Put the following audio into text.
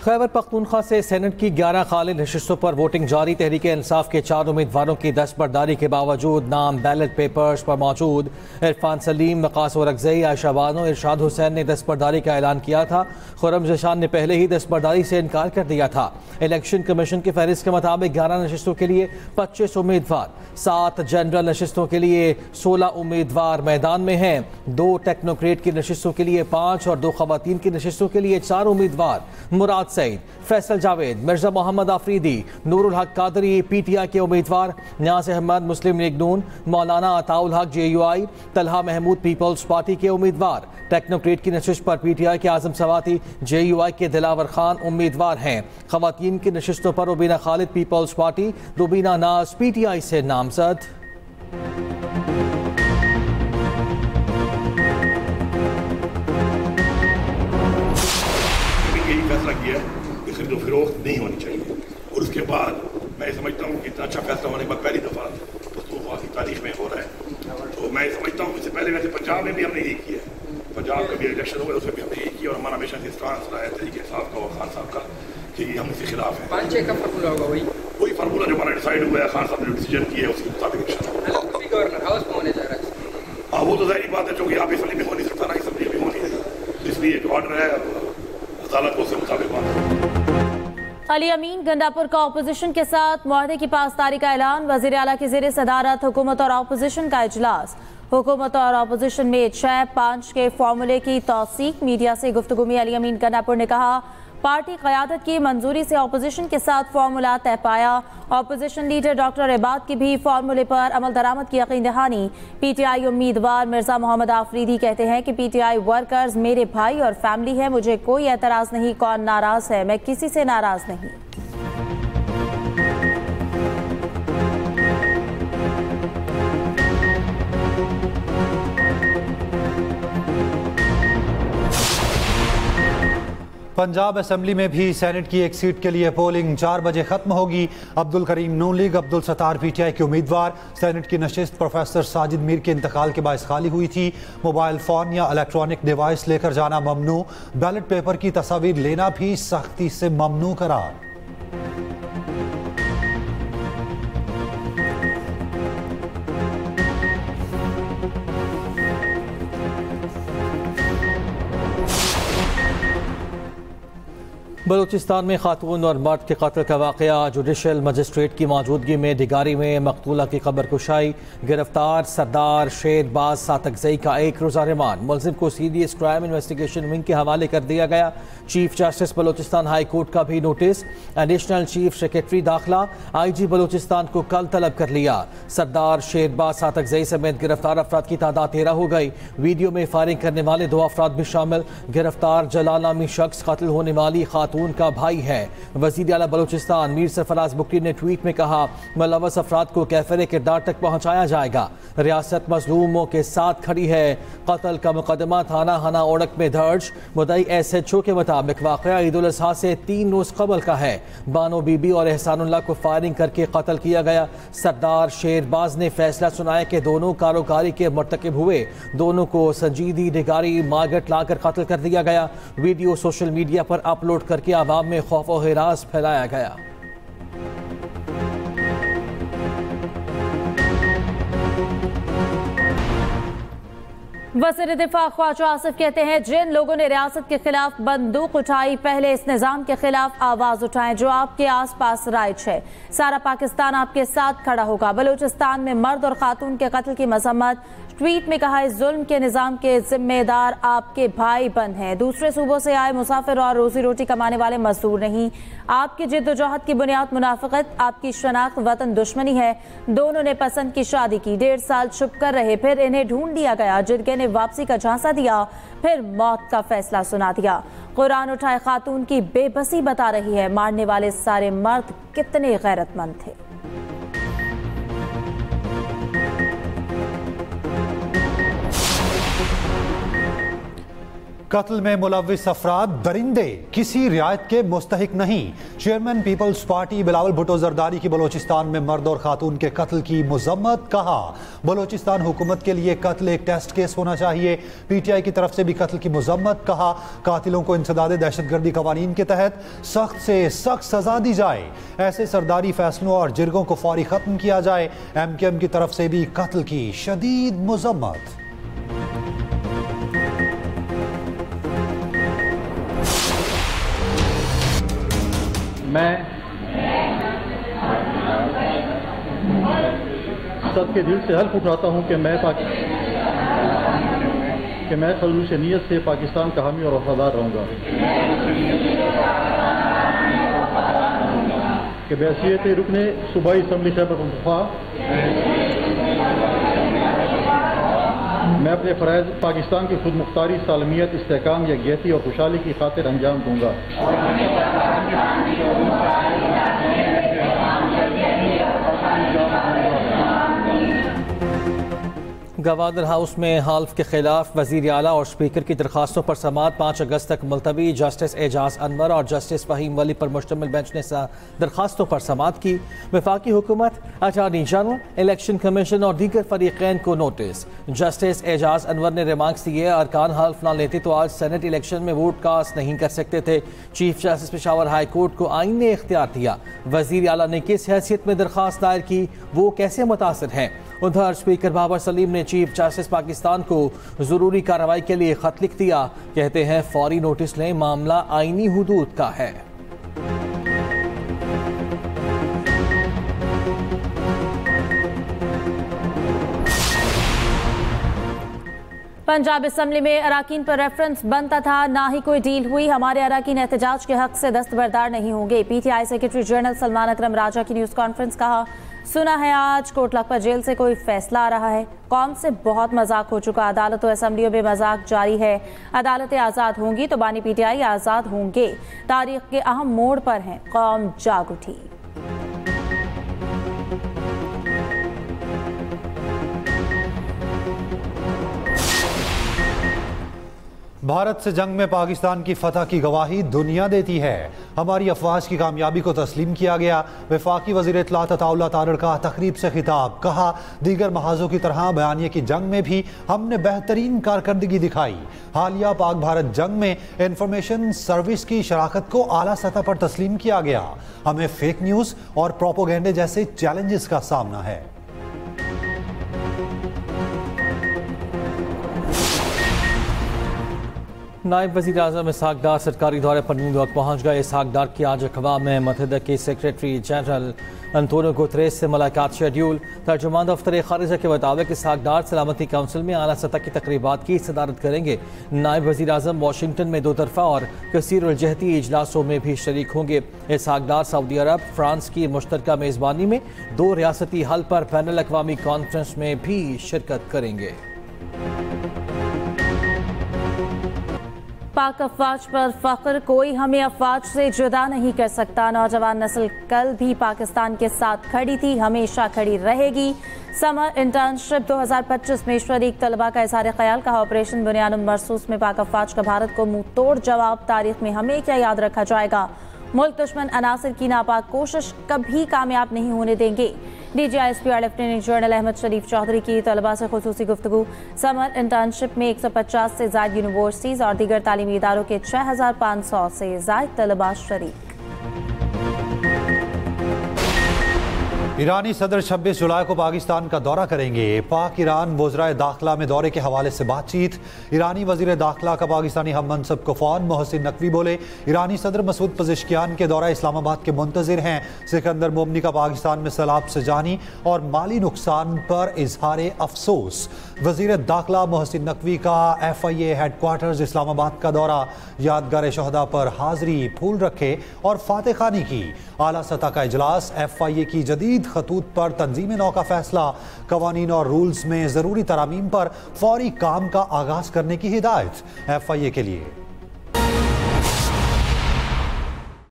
खैबर पख्तूनख्वा से सेनेट की 11 खाली नशिस्तों पर वोटिंग जारी। तहरीक इंसाफ के 4 उम्मीदवारों की दस्तबरदारी के बावजूद नाम बैलेट पेपर्स पर मौजूद। इरफान सलीम, वकास औरकज़ई, आयशा बानो, इरशाद हुसैन ने दस्तबरदारी का ऐलान किया था। खुर्रम ज़ेशान ने पहले ही दस्तबरदारी से इनकार कर दिया था। इलेक्शन कमीशन की फहरिस्त के मुताबिक 11 नशिस्तों के लिए 25 उम्मीदवार, 7 जनरल नशिस्तों के लिए 16 उम्मीदवार मैदान में हैं। 2 टेक्नोक्रेट की नशिस्तों के लिए 5 और 2 खवातीन की नशिस्तों के लिए 4 उम्मीदवार। मुराद सईद, फैसल जावेद, मिर्जा मोहम्मद आफरीदी, नूरुल हक कादरी PTI के उम्मीदवार, न्याज अहमद मुस्लिम लीग नून, मौलाना Ataul Haq JUI, Talha Mahmood people's party के उम्मीदवार। टेक्नोक्रेट की नशिस्त पर PTI के आजम सवाती, JUI के दिलावर खान उम्मीदवार हैं। खवातीन की नशिस्तों पर रुबीना खालिद पीपल्स पार्टी, रुबीना नाज PTI से नामजद। फैसला किया कि खरीदो फरोख्त नहीं होनी चाहिए और उसके बाद मैं समझता हूँ कि इतना अच्छा फैसला होने के बाद पहली दफ़ा पख्तूनख्वा की तारीख में हो रहा है। तो मैं समझता हूँ इससे पहले वैसे पंजाब में भी हमने यही किया है, पंजाब का भी इलेक्शन हुआ उसमें भी हमने यही किया और हमारा हमेशा से स्टांस रहा है तरीके साहब का और खान साहब का कि हम इसके खिलाफ हैं। 5-6 का फार्मूला होगा वही फार्मूला जो हमारा डिसाइड हुआ है, खान साहब ने डिसीजन किया है उसके मुताबिक गवर्नर हाउस में होने जा रहा है। हाँ वो तो जाहिर बात है क्योंकि आप असम्बली में हो नहीं सकता ना, असम्बली में हो नहीं है, इसलिए एक ऑर्डर है अदालत को उसके मुताबिक बात। अली अमीन गंडापुर का अपोजिशन के साथ मुआहदे की पासदारी का ऐलान। वज़ीर आला की ज़ेर सदारत हुकूमत और अपोजिशन का इजलास। हुकूमत और अपोजिशन में 6-5 के फार्मूले की तौसीक। मीडिया से गुफ्तगू में अली अमीन गंडापुर ने कहा, पार्टी क़यादत की मंजूरी से अपोजिशन के साथ फार्मूला तय पाया। अपोजिशन लीडर डॉक्टर इबाद की भी फार्मूले पर अमल दरामद की यकीन दहानी। PTI उम्मीदवार मिर्जा मोहम्मद आफरीदी कहते हैं कि PTI वर्कर्स मेरे भाई और फैमिली है, मुझे कोई एतराज़ नहीं। कौन नाराज़ है? मैं किसी से नाराज़ नहीं। पंजाब असेंबली में भी सेनेट की एक सीट के लिए पोलिंग 4 बजे खत्म होगी। अब्दुल करीम नून लीग, अब्दुल सत्तार PTI के उम्मीदवार। सेनेट की नशिस्त प्रोफेसर साजिद मीर के इंतकाल के बायस खाली हुई थी। मोबाइल फ़ोन या इलेक्ट्रॉनिक डिवाइस लेकर जाना ममनू। बैलेट पेपर की तस्वीर लेना भी सख्ती से ममनू करार। बलूचिस्तान में खातून और मर्द के कत्ल का वाक़या। जुडिशल मजिस्ट्रेट की मौजूदगी में डिगारी में मकतूला की खबर कुशाई। गिरफ्तार सरदार शेरबाज सातकजई का 1 रोज़ा रिमांड। मुलजिम को CDS क्राइम इन्वेस्टिगेशन विंग के हवाले कर दिया गया। Chief justice Balochistan high court का भी नोटिस। एडिशनल चीफ सेक्रेटरी दाखिला IG बलूचिस्तान को कल तलब कर लिया। सरदार शेरबाज सातकजई समेत गिरफ्तार अफराद की तादाद 13 हो गई। वीडियो में फायरिंग करने वाले 2 अफराद भी शामिल। गिरफ्तार जलाल नामी शख्स कत्ल होने वाली खातून का भाई है। वज़ीर आला बलूचिस्तान मीर सरफराज बुकरी ने ट्वीट में कहा, मुलव्वस अफराद को कैफिर किरदार तक पहुँचाया जाएगा। रियासत मजलूमों के साथ खड़ी है। कत्ल का मुकदमा थाना हना ओड़क में दर्ज। मुद्दई SHO के मुताबिक वाक़या ईद उल अज़हा से 3 रोज़ कबल का है। बानो बीबी और एहसानुल्लाह को फायरिंग करके कत्ल किया गया। सरदार शेरबाज ने फैसला सुनाया कि दोनों कारोकारी के मर्तकब हुए। दोनों को संजीदी डिगारी मार्गट लाकर कत्ल कर दिया गया। वीडियो सोशल मीडिया पर अपलोड करके आवाम में खौफ और हिरास फैलाया गया। वज़ीर दिफा ख्वाजा आसिफ कहते हैं, जिन लोगों ने रियासत के खिलाफ बंदूक उठाई, पहले इस निज़ाम के खिलाफ आवाज उठाएं जो आपके आस पास राइज है। सारा पाकिस्तान आपके साथ खड़ा होगा। बलूचिस्तान में मर्द और खातून के कत्ल की मजम्मत। ट्वीट में कहा, इस जुल्म के निज़ाम के जिम्मेदार आपके भाई बंद हैं। दूसरे सूबों से आए मुसाफिर और रोजी रोटी कमाने वाले मजदूर नहीं। आपकी जिद्दोजहद की बुनियाद मुनाफिकत, आपकी शनाख्त वतन दुश्मनी है। दोनों ने पसंद की शादी की, 1.5 साल छुप कर रहे, फिर इन्हें ढूंढ लिया गया। जिरगे ने वापसी का झांसा दिया, फिर मौत का फैसला सुना दिया। कुरान उठाए खातून की बेबसी बता रही है, मारने वाले सारे मर्द कितने गैरतमंद थे। कत्ल में मुलविस अफराद दरिंदे किसी रियायत के मुस्तहिक नहीं। Chairman people's party Bilawal Bhutto Zardari की बलोचिस्तान में मर्द और खातून के कत्ल की मजम्मत। कहा बलोचिस्तान हुकूमत के लिए कत्ल एक टेस्ट केस होना चाहिए। पीटीआई की तरफ से भी कत्ल की मजम्मत। कहा कातिलों को इंसदाद दहशतगर्दी कवानीन के तहत सख्त से सख्त सजा दी जाए। ऐसे सरदारी फैसलों और जिरगों को फौरी खत्म किया जाए। MKM की तरफ से भी कत्ल की शदीद मजम्मत। मैं सबके दिल से हल्फ उठाता हूं कि मैं खलूस नीयत से पाकिस्तान का हामी और वफादार रहूंगा, कि बहैसियत रुकने सूबाई असम्बली खैबर पख्तूनख्वा मैं अपने फ़राइज़ पाकिस्तान की खुद मुख्तारी, सालमियत, इस्तेहकाम, यकजहती और खुशहाली की खातिर अंजाम दूंगा। गवर्नर हाउस में हल्फ के खिलाफ वज़ीर आला और स्पीकर की दरखास्तों पर समाअत 5 अगस्त तक मुलतवी। जस्टिस एजाज अनवर और जस्टिस फहीम वली पर मुश्तमिल बेंच ने दरखास्तों पर समाअत की। वफाकी हुकूमत, अटॉर्नी जनरल, इलेक्शन कमीशन और दीगर फरीक़ैन को नोटिस। जस्टिस एजाज अनवर ने रिमार्क्स दिए अरकान हल्फ न लेते तो आज सेनेट इलेक्शन में वोट कास्ट नहीं कर सकते थे। Chief justice Peshawar high court को आइन ने इख्तियार दिया। वज़ीर आला ने किस हैसियत में दरखास्त दायर की, वो कैसे मुतासिर हैं। उधर स्पीकर बाबर सलीम ने चीफ जस्टिस पाकिस्तान को जरूरी कार्रवाई के लिए खत लिख दिया। कहते हैं फौरी नोटिस लें, मामला आईनी हुदूद का है। पंजाब असम्बली में अराकीन पर रेफरेंस बनता था, ना ही कोई डील हुई। हमारे अराकीन एहतजाज के हक से दस्तबरदार नहीं होंगे। PTI सेक्रेटरी जनरल सलमान अकरम राजा की न्यूज़ कॉन्फ्रेंस। कहा सुना है आज कोट लखपत जेल से कोई फैसला आ रहा है। कौम से बहुत मजाक हो चुका, अदालत और असम्बलियों में मजाक जारी है। अदालतें आज़ाद होंगी तो बानी PTI आज़ाद होंगे। तारीख के अहम मोड़ पर हैं, कौम जाग उठी। भारत से जंग में पाकिस्तान की फतह की गवाही दुनिया देती है। हमारी अफवाज की कामयाबी को तस्लीम किया गया। वफाकी वज़ीर इत्तलात अताउल्लाह तारड़ का तकरीब से खिताब। कहा दीगर महाजों की तरह बयानिए की जंग में भी हमने बेहतरीन कारकर्दगी दिखाई। हालिया पाक भारत जंग में इंफॉर्मेशन सर्विस की शराकत को आला सतह पर तस्लीम किया गया। हमें फेक न्यूज़ और प्रोपोगेंडे जैसे चैलेंजेस का सामना है। नायब वज़ीर आज़म इसहाक डार सरकारी दौरे पर न्यूयॉर्क पहुँच गए। इसहाक डार की आज अक़वाम मुत्तहिदा के सेक्रेटरी जनरल अंतोनियो गुतरेस से मुलाकात शेड्यूल। तर्जुमान दफ्तर ख़ारिजा के मुताबिक इसहाक डार सलामती काउंसिल में आला सतह की तकरीबात की सदारत करेंगे। नायब वज़ीर आज़म वाशिंगटन में 2 तरफ़ा और कसीरुल-जहती इजलासों में भी शरीक होंगे। इसहाक डार सऊदी अरब, फ्रांस की मुश्तरका मेज़बानी में 2 रियासती हल पर बैनुल अक़वामी कॉन्फ्रेंस में भी शिरकत करेंगे। पाक अफवाज पर फख्र, कोई हमें अफवाज से जुदा नहीं कर सकता। नौजवान नस्ल कल भी पाकिस्तान के साथ खड़ी थी, हमेशा खड़ी रहेगी। समर इंटर्नशिप 2025 में शरीक तलबा का इज़हार ख्याल। कहा ऑपरेशन बुनियाद मरसूस में पाक अफवाज का भारत को मुंह तोड़ जवाब। तारीख में हमें क्या याद रखा जाएगा। मुल्क दुश्मन अनासर की नापाक कोशिश कभी कामयाब नहीं होने देंगे। DGISP और लेफ्टिनेंट जनरल अहमद शरीफ चौधरी की तलबा से खुसूसी गुफ्तगू। समर इंटर्नशिप में 150 से ज़ायद यूनिवर्सिटीज़ और दीगर तालीमी इदारों के 6500 से ज़ायद तलबा शरीक। ईरानी सदर 26 जुलाई को पाकिस्तान का दौरा करेंगे। पाक ईरान वज़राए दाखिला में दौरे के हवाले से बातचीत। ईरानी वज़ीर दाखिला का पाकिस्तानी हम मनसब कुफ़ान मोहसिन नकवी बोले ईरानी सदर मसूद पज़ेश्कियान के दौरा इस्लामाबाद के मुंतज़िर हैं। सिकंदर मोमनी का पाकिस्तान में सैलाब से जानी और माली नुकसान पर इजहार अफसोस। वज़ीर दाखिला मोहसिन नकवी का FIA हेडक्वार्टर्स इस्लामाबाद का दौरा। यादगार शहदा पर हाज़री, फूल रखे और फातह खानी की। आला सतह का इजलास। FIA की जदीद खतूत पर तंजीम नौ का फैसला। कवानीन और रूल्स में ज़रूरी तरामीम पर फौरी काम का आगाज़ करने की हिदायत। FIA के लिए